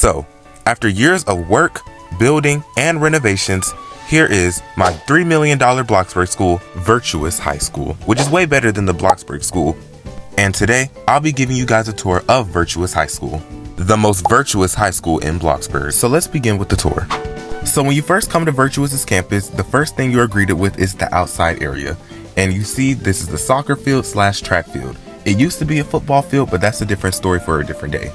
So, after years of work, building, and renovations, here is my $3 million Bloxburg school, Virtuous High School, which is way better than the Bloxburg school. And today, I'll be giving you guys a tour of Virtuous High School, the most virtuous high school in Bloxburg. So let's begin with the tour. So when you first come to Virtuous's campus, the first thing you are greeted with is the outside area. And you see this is the soccer field / track field. It used to be a football field, but that's a different story for a different day.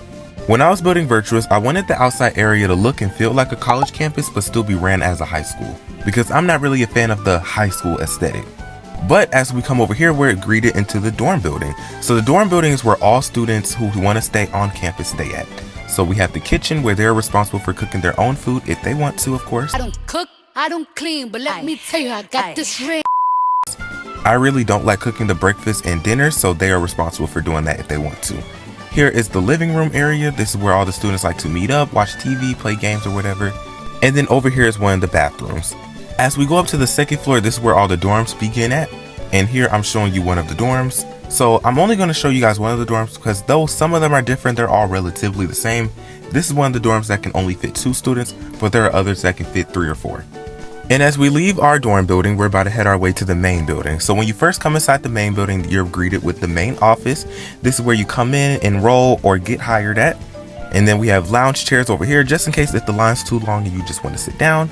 When I was building Virtuous, I wanted the outside area to look and feel like a college campus, but still be ran as a high school, because I'm not really a fan of the high school aesthetic. But as we come over here, we're greeted into the dorm building. So the dorm building is where all students who want to stay on campus stay at. So we have the kitchen where they're responsible for cooking their own food if they want to, of course. I don't cook, I don't clean, but let me tell you, I got this red. I really don't like cooking the breakfast and dinner, so they are responsible for doing that if they want to. Here is the living room area. This is where all the students like to meet up, watch TV, play games or whatever. And then over here is one of the bathrooms. As we go up to the second floor, this is where all the dorms begin at. And here I'm showing you one of the dorms. So I'm only going to show you guys one of the dorms because though some of them are different, they're all relatively the same. This is one of the dorms that can only fit 2 students, but there are others that can fit 3 or 4. And as we leave our dorm building, we're about to head our way to the main building. So when you first come inside the main building, you're greeted with the main office. This is where you come in, enroll, or get hired at. And then we have lounge chairs over here, just in case if the line's too long and you just want to sit down.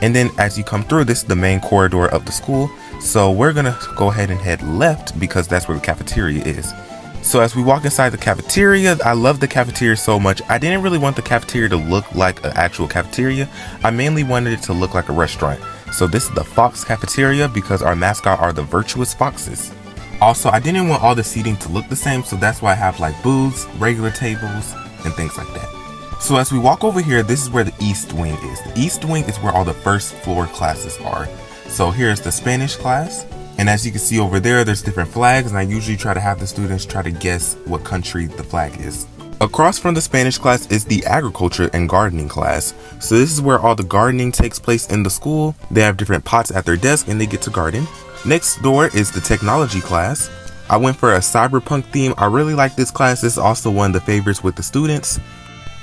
And then as you come through, this is the main corridor of the school. So we're gonna go ahead and head left because that's where the cafeteria is. So as we walk inside the cafeteria, I love the cafeteria so much. I didn't really want the cafeteria to look like an actual cafeteria. I mainly wanted it to look like a restaurant. So this is the Fox cafeteria because our mascot are the Virtuous Foxes. Also, I didn't want all the seating to look the same, so that's why I have like booths, regular tables, and things like that. So as we walk over here, this is where the East Wing is. The East Wing is where all the first floor classes are. So here's the Spanish class. And as you can see over there, there's different flags, and I usually try to have the students try to guess what country the flag is. Across from the Spanish class is the agriculture and gardening class. So this is where all the gardening takes place in the school. They have different pots at their desk and they get to garden. Next door is the technology class. I went for a cyberpunk theme. I really like this class. This is also one of the favorites with the students.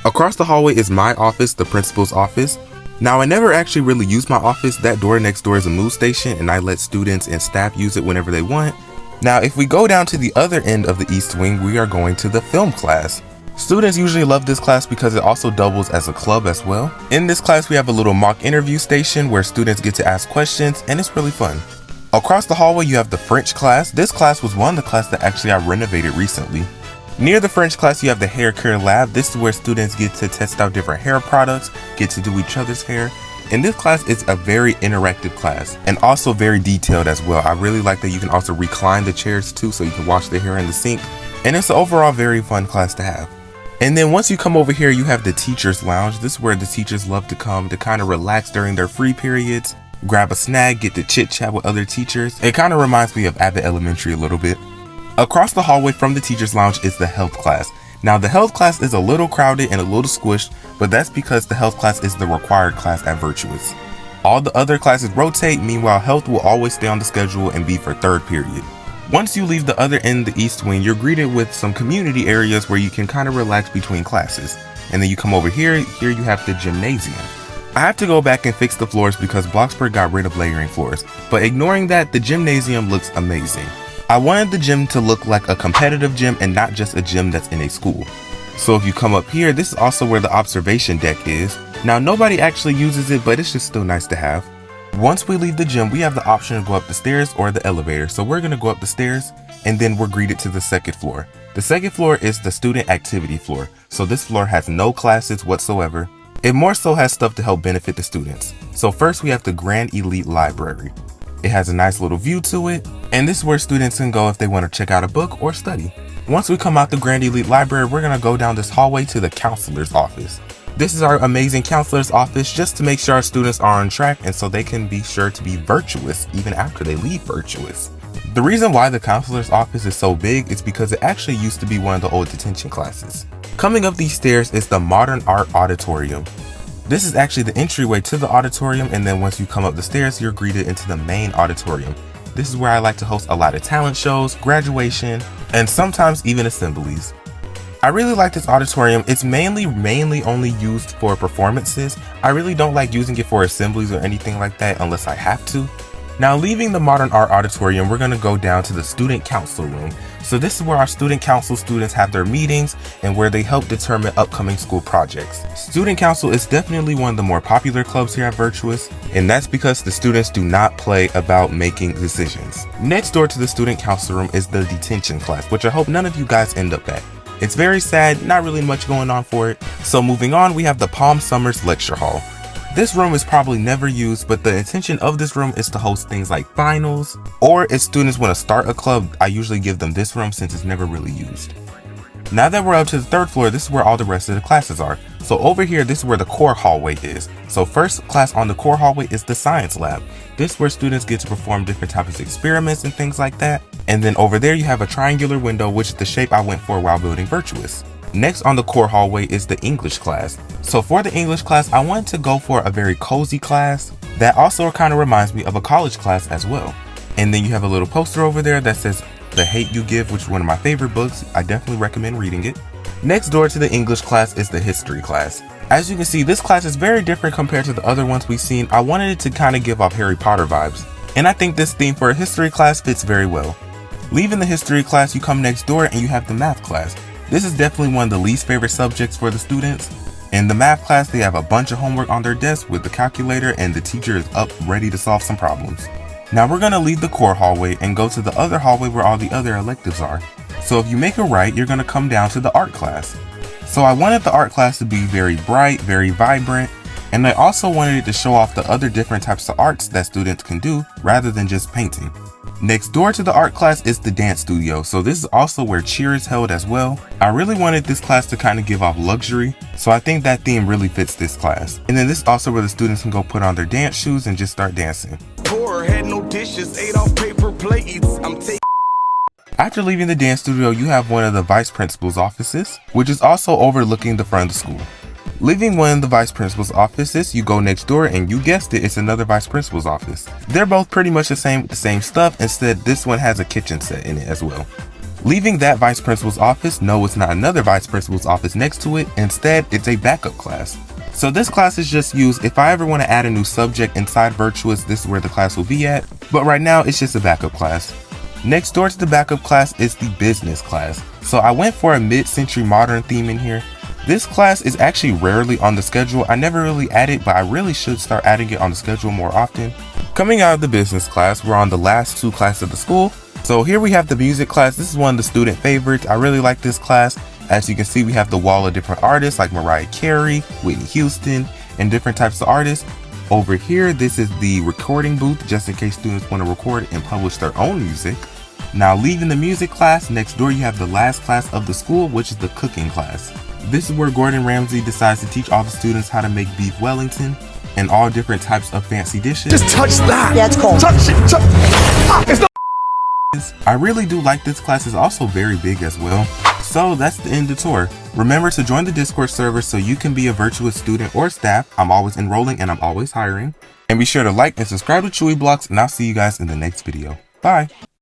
Across the hallway is my office, the principal's office. Now, I never actually really use my office. That door next door is a move station and I let students and staff use it whenever they want. Now, if we go down to the other end of the East Wing, we are going to the film class. Students usually love this class because it also doubles as a club as well. In this class, we have a little mock interview station where students get to ask questions and it's really fun. Across the hallway, you have the French class. This class was one of the classes that actually I renovated recently. Near the French class, you have the hair care lab. This is where students get to test out different hair products, get to do each other's hair. And this class is a very interactive class and also very detailed as well. I really like that you can also recline the chairs too so you can wash the hair in the sink. And it's an overall very fun class to have. And then once you come over here, you have the teacher's lounge. This is where the teachers love to come to kind of relax during their free periods, grab a snack, get to chit chat with other teachers. It kind of reminds me of Abbott Elementary a little bit. Across the hallway from the teacher's lounge is the health class. Now the health class is a little crowded and a little squished, but that's because the health class is the required class at Virtuous. All the other classes rotate, meanwhile health will always stay on the schedule and be for 3rd period. Once you leave the other end, the East Wing, you're greeted with some community areas where you can kind of relax between classes. And then you come over here you have the gymnasium. I have to go back and fix the floors because Bloxburg got rid of layering floors, but ignoring that, the gymnasium looks amazing. I wanted the gym to look like a competitive gym and not just a gym that's in a school. So if you come up here, this is also where the observation deck is. Now nobody actually uses it, but it's just still nice to have. Once we leave the gym, we have the option to go up the stairs or the elevator. So we're going to go up the stairs and then we're greeted to the 2nd floor. The 2nd floor is the student activity floor. So this floor has no classes whatsoever. It more so has stuff to help benefit the students. So first we have the Grand Elite Library. It has a nice little view to it, and this is where students can go if they want to check out a book or study. Once we come out the Grand Elite Library, we're going to go down this hallway to the counselor's office. This is our amazing counselor's office just to make sure our students are on track and so they can be sure to be virtuous even after they leave Virtuous. The reason why the counselor's office is so big is because it actually used to be one of the old detention classes. Coming up these stairs is the Modern Art Auditorium. This is actually the entryway to the auditorium, and then once you come up the stairs, you're greeted into the main auditorium. This is where I like to host a lot of talent shows, graduation, and sometimes even assemblies. I really like this auditorium. It's mainly only used for performances. I really don't like using it for assemblies or anything like that unless I have to. Now, leaving the modern art auditorium, we're going to go down to the student council room. So this is where our student council students have their meetings and where they help determine upcoming school projects. Student council is definitely one of the more popular clubs here at Virtuous, and that's because the students do not play about making decisions. Next door to the student council room is the detention class, which I hope none of you guys end up at. It's very sad, not really much going on for it. So moving on, we have the Palm Summers Lecture Hall. This room is probably never used, but the intention of this room is to host things like finals, or if students want to start a club, I usually give them this room since it's never really used. Now that we're up to the third floor, this is where all the rest of the classes are. So over here, this is where the core hallway is. So first class on the core hallway is the science lab. This is where students get to perform different types of experiments and things like that. And then over there, you have a triangular window, which is the shape I went for while building Virtuous. Next on the core hallway is the English class. So for the English class, I wanted to go for a very cozy class that also kind of reminds me of a college class as well. And then you have a little poster over there that says The Hate You Give, which is one of my favorite books. I definitely recommend reading it. Next door to the English class is the history class. As you can see, this class is very different compared to the other ones we've seen. I wanted it to kind of give off Harry Potter vibes, and I think this theme for a history class fits very well. Leaving the history class, you come next door and you have the math class. This is definitely one of the least favorite subjects for the students. In the math class, they have a bunch of homework on their desk with the calculator and the teacher is up ready to solve some problems. Now we're going to leave the core hallway and go to the other hallway where all the other electives are. So if you make a right, you're going to come down to the art class. So I wanted the art class to be very bright, very vibrant, and I also wanted it to show off the other different types of arts that students can do rather than just painting. Next door to the art class is the dance studio, so this is also where cheer is held as well. I really wanted this class to kind of give off luxury, so I think that theme really fits this class. And then this is also where the students can go put on their dance shoes and just start dancing. Poor, had no dishes, ate off paper plates. After leaving the dance studio, you have one of the vice principal's offices, which is also overlooking the front of the school. Leaving one of the vice principal's offices, you go next door and you guessed it, it's another vice principal's office. They're both pretty much the same stuff, instead this one has a kitchen set in it as well. Leaving that vice principal's office, no, it's not another vice principal's office next to it, instead it's a backup class. So this class is just used if I ever want to add a new subject inside Virtuous, this is where the class will be at, but right now it's just a backup class. Next door to the backup class is the business class. So I went for a mid-century modern theme in here. This class is actually rarely on the schedule. I never really add it, but I really should start adding it on the schedule more often. Coming out of the business class, we're on the last two classes of the school. So here we have the music class. This is one of the student favorites. I really like this class. As you can see, we have the wall of different artists like Mariah Carey, Whitney Houston, and different types of artists. Over here, this is the recording booth, just in case students want to record and publish their own music. Now leaving the music class, next door you have the last class of the school, which is the cooking class. This is where Gordon Ramsay decides to teach all the students how to make beef Wellington and all different types of fancy dishes. Just touch that. Yeah, it's cold. Touch it. It's not. I really do like this class. It's also very big as well. So that's the end of the tour. Remember to join the Discord server so you can be a Virtuous student or staff. I'm always enrolling and I'm always hiring. And be sure to like and subscribe to Chewy Blocks, and I'll see you guys in the next video. Bye.